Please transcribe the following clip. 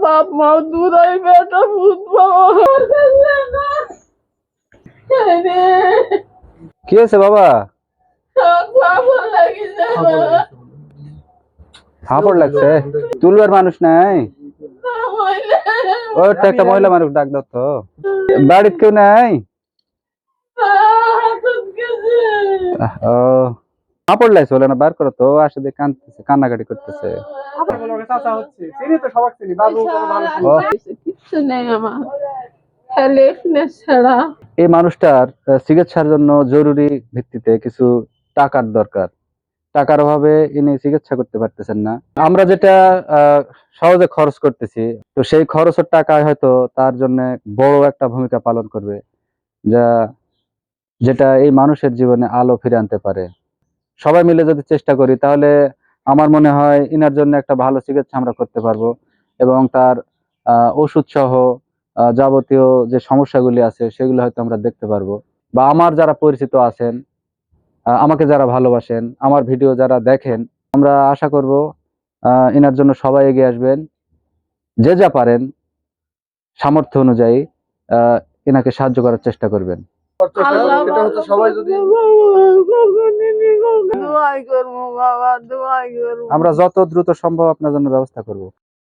বাপ মাও দূরাই বেটা ভূত কি হয়েছে বাবা? ফাপড় লাগছে? তুলবার মানুষ নাই? ওর তো একটা মহিলা মানুষ ডাক দাও তো। বাড়িতে কেউ নাই? ও ফাপড় লাগছে বলে না, বার করো তো। আসে দিয়ে কাঁদতেছে, কান্নাকাটি করতেছে। কিচ্ছু নেই আমার, খালি এখানে ছাড়া। এই মানুষটার চিকিৎসার জন্য জরুরি ভিত্তিতে কিছু টাকার দরকার। টাকার অভাবে ইনি চিকিৎসা করতে পারতেছেন না। আমরা যেটা সহজে খরচ করতেছি, তো সেই খরচের টাকায় হয়তো তার জন্য বড় একটা ভূমিকা পালন করবে, যা যেটা এই মানুষের জীবনে আলো ফিরে আনতে পারে। সবাই মিলে যদি চেষ্টা করি তাহলে আমার মনে হয় ইনার জন্য একটা ভালো চিকিৎসা আমরা করতে পারবো, এবং তার ওষুধ সহ যাবতীয় যে সমস্যাগুলি আছে সেগুলো হয়তো আমরা দেখতে পারবো। বা আমার যারা পরিচিত আছেন, আমাকে যারা ভালোবাসেন, আমার ভিডিও যারা দেখেন, আমরা আশা করব ইনার জন্য সবাই এগিয়ে আসবেন। যে যা পারেন সামর্থ্য অনুযায়ী এনাকে সাহায্য করার চেষ্টা করবেন। সবাই যদি দোয়াই করবো বাবা, দোয়াই করবো। আমরা যত দ্রুত সম্ভব আপনার জন্য ব্যবস্থা করব।